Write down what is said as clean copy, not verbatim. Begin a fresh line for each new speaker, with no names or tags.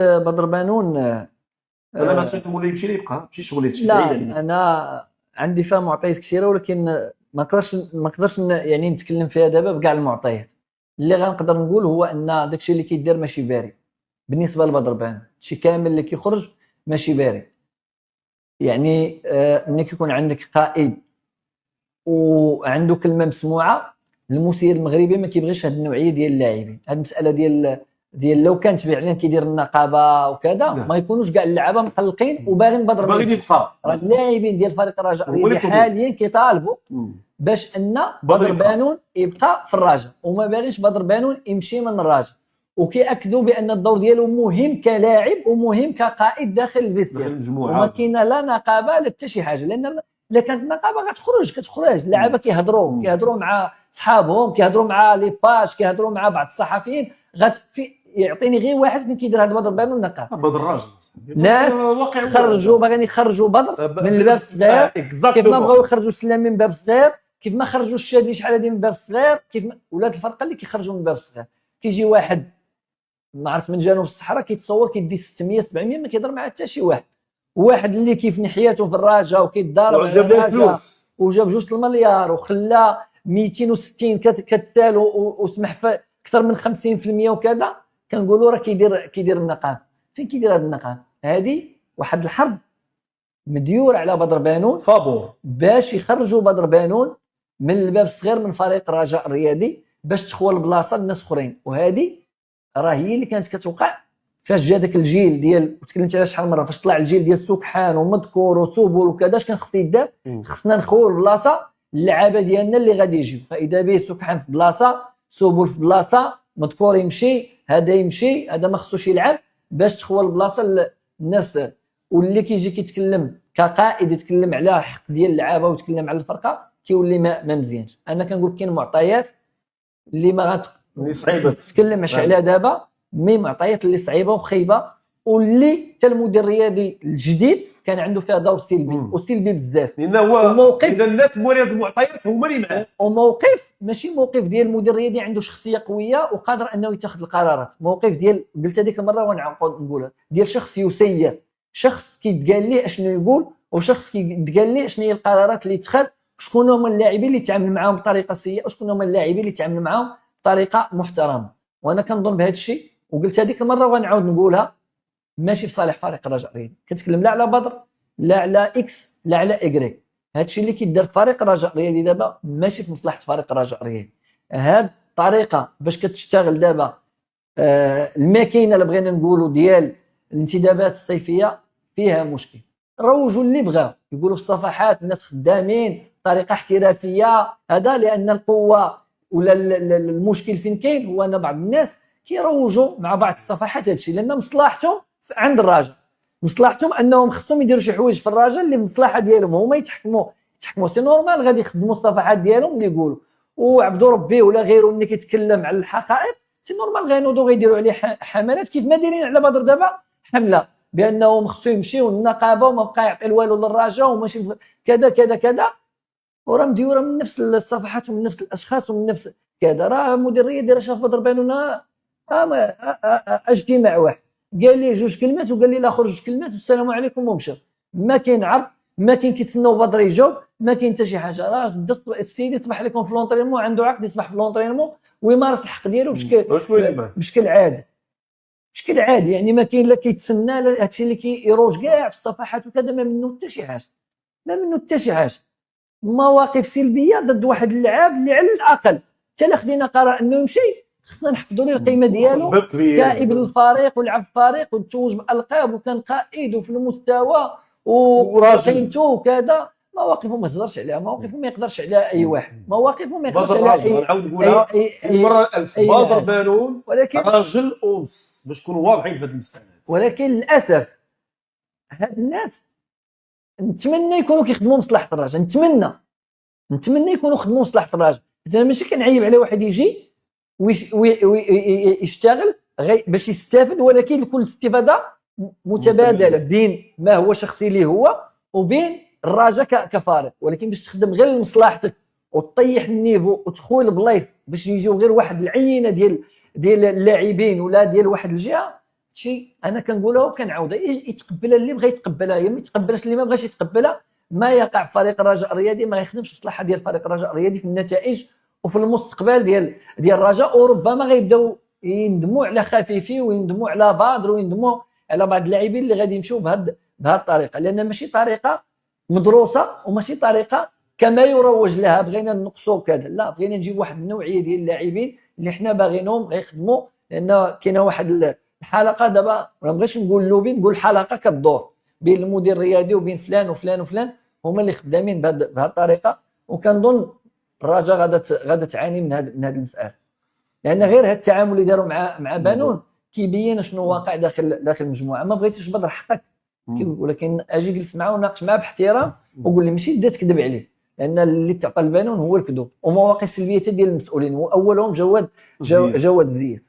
بدر بانون
انا نعطيكم ولا يمشي لي يبقى ماشي شغل هادشي
لا
بعيد عليا.
انا عندي فيها معطيات كثيره، ولكن ما نقدرش يعني نتكلم فيها دابا بكاع المعطيات. اللي غنقدر نقول هو ان داكشي اللي كيدير ماشي باري بالنسبه لبدر بانون. شي كامل اللي كيخرج ماشي باري. يعني ملي كيكون عندك قائد وعنده كلمه مسموعه، المسير المغربي ما كيبغيش هاد النوعيه ديال اللاعبين. هاد المساله ديال لو كانت فعلا كيدير النقابه وكذا ما يكونوش كاع اللعابه مقلقين وباغيين بدر
باغيين يبقى.
راه اللاعبين ديال فريق الرجاء
هو اللي
الرياضي حاليا كيطالبوا
مم.
باش ان
بدر
بدر
يبقى.
بانون يبقى في الرجاء، وما باغيش بدر بانون يمشي من الرجاء، وكيأكدوا بان الدور ديالو مهم كلاعب ومهم كقائد داخل
داخل
الفيستير.
المجموعه
وما كاينه لا نقابه لا حتى شي حاجه، لان الا كانت النقابه كتخرج اللعابه كيهضروا مع صحابهم، كيهضروا مع لي باج، كيهضروا مع بعض الصحفيين. يعطيني غير واحد فين كيدير هذا بدر بانون النقابه.
بدر الراجل
ناس خرجوا باغيين يخرجوا بدر من الباب الصغير، كيف ما بغاو يخرجوا سلام من باب صغير، كيف ما خرجوا الشادي شحال هادي من باب صغير، كيف ولات الفرقه اللي كيخرجوا من باب صغير. كيجي واحد ما عرفت من جنوب الصحراء كيتصور كيدي 600 700 ما كيهضر مع حتى شي واحد اللي كيف نحياته في الرجاء وكيتضارب على الرجاء وجاب 2 المليار وخلى 260 كتال وسمح في اكثر من 50% وكذا. كنقولوا راه كيدير النقاب. فين كيدير هذا النقاب؟ هذه واحد الحرب مديور على بدر بانون
فابور
باش يخرجوا بدر بانون من الباب الصغير من فريق الرجاء الرياضي باش تخوى البلاصه للناس اخرين. وهذه راه هي اللي كانت كتوقع فاش جا داك الجيل ديال، وتكلمت على شحال مره، فاش طلع الجيل ديال سكحان ومذكور وسوبول وكذا. اش كان خص يدار؟ خصنا نخويو البلاصه اللعابه ديالنا اللي غادي يجيو. فاذا به سكحان في بلاصه، سوبول في بلاصه، مذكور يمشي، هذا يمشي، هذا ما خصوش يلعب، باش تخوى البلاصه للناس. واللي كيجي كيتكلم كقائد يتكلم على حق ديال اللعابه ويتكلم على الفرقه كيولي ما مزيانش. انا كنقول كاين معطيات اللي ما
اللي صعيبه
تتكلمش عليها دابا، مي معطيات اللي صعيبه وخايبه، واللي حتى المدير الرياضي الجديد كان عنده فيها دور سلبي وسلبي بزاف.
لان هو اذا الناس موريات المعطيات هما اللي معاه،
وموقف ماشي موقف ديال المدير الرياضي عنده شخصيه قويه وقادر انه يتخذ القرارات. موقف ديال قلت هذيك المره ونعاود نقولها، ديال شخص يسير، شخص كيتقال ليه اشنو يقول، وشخص كيتقال ليه شنو هي القرارات اللي يتخذ، شكون هما اللاعبين اللي يتعامل معاهم بطريقه سيئه وشكون هما اللاعبين اللي يتعامل معاهم بطريقه محترمه. وانا كنظن بهذا الشيء، وقلت هذيك المره ونعاود نقولها، ماشي في صالح فريق الرجاء الرياضي. كنتكلم لا على بدر لا على اكس لا على ايغريك. هذا الشيء اللي كيدار في فريق الرجاء الرياضي دابا ماشي في مصلحه فريق الرجاء الرياضي. هاد الطريقه باش كتشتغل دابا الماكينه اللي بغينا نقولوا ديال الانتدابات الصيفيه فيها مشكل. روجوا اللي بغاو يقولوا في الصفحات الناس خدامين طريقه احترافيه هذا، لان القوه ولا المشكل فين كاين هو ان بعض الناس كيروجوا مع بعض الصفحات هذا الشيء لان مصلحتهم عند الراجل، مصلحتهم انهم خصهم يديروا شي حوايج في الراجل اللي مصلحه ديالهم هما يتحكموا سي نورمال غادي يخدموا الصفحات ديالهم اللي يقولوا. وعبدو ربي ولا غيره ملي كيتكلم على الحقائق سي نورمال غينوضوا غيديروا عليه حملات كيف ما دايرين على بدر دابا حمله بانه خصو يمشيو للنقابه وما بقى يعطي والو للرجاء وماشي كذا كذا كذا، وراه مديوره من نفس الصفحات ومن نفس الاشخاص ومن نفس كذا. راه مدير الرياضي راه شاف بدر بانون اجتماع واحد قال لي 2 كلمات وقال لي لا خرج 2 كلمات والسلام عليكم ومشى. ما كاين عرض، ما كاين كيتسناو بدر يجاوب، ما كاين حتى شي حاجه. راه السيدي صبح لكم في لونطرينمون، عنده عقد يصبح في لونطرينمون ويمارس الحق ديالو بشكل عادي. يعني ما كاين لا كيتسنى لا هادشي اللي كيروج كاع في الصفحات وكذا، ما منه حتى شي حاجه. مواقف سلبيه ضد واحد اللاعب اللي على الاقل حتى لا خدينا قرار انه يمشي خصنا نحفظوا ليه القيمه ديالو كابن الفريق ولعب الفريق وتوج بالالقاب وكان قائد وفي المستوى وقيمته وكذا. مواقفه ما تهضرش عليها، مواقفه ما يقدرش عليها اي واحد، مواقفه ما يقدرش عليها
نعاود نقولها المره الالف. بدر بانون راجل اونس باش نكونوا واضحين في هذه المساله. ولكن
للاسف هاد الناس نتمنى يكونوا كيخدموا مصلحه الرجاء، نتمنى يكونوا خدموا مصلحه الرجاء. انا ماشي كنعيب على واحد يجي ويشتغل باش يستافد، ولكن كل استفاده متبادله بين ما هو شخصي ليه هو وبين الرجاء كفريق. ولكن باش تخدم غير لمصلحتك وتطيح النيفو وتخوي البلايص باش يجيو غير واحد العينه ديال اللاعبين ولا ديال واحد الجهه، شيء انا كنقولها وكنعاودها، يتقبلها اللي بغى يتقبلها، ما يتقبلهاش اللي ما بغاش يتقبلها. ما يقع في فريق الرجاء الرياضي ما يخدمش بصلاحه ديال فريق الرجاء الرياضي في النتائج وفي المستقبل ديال الرجاء، وربما غيبداو يندموا على خفيفي ويندموا على بادر ويندموا على بعض اللاعبين اللي غادي يمشيو بهذه الطريقه، لان ماشي طريقه مدروسه وماشي طريقه كما يروج لها بغينا نقصوا كذا، لا بغينا نجيب واحد النوعيه ديال اللاعبين اللي حنا باغينهم غيخدموا. لان كاينه واحد الحلقه دابا ما بغيتش نقول لوبي، نقول حلقه كدور بين المدير الرياضي وبين فلان وفلان وفلان، هما اللي خدامين بهذه الطريقه. وكنظن الرجاء غادا تعاني من هذه المساله، لان غير هذا التعامل اللي داروا مع بانون كيبين شنو واقع داخل المجموعه. ما بغيتيش بدر حقك، ولكن اجي جلس معاه وناقش معاه باحترام وقول لي ماشي بدا تكذب عليه، لان اللي تعطى البانون هو الكذوب ومواقف سلبيه ديال المسؤولين، واولهم جواد الزيات.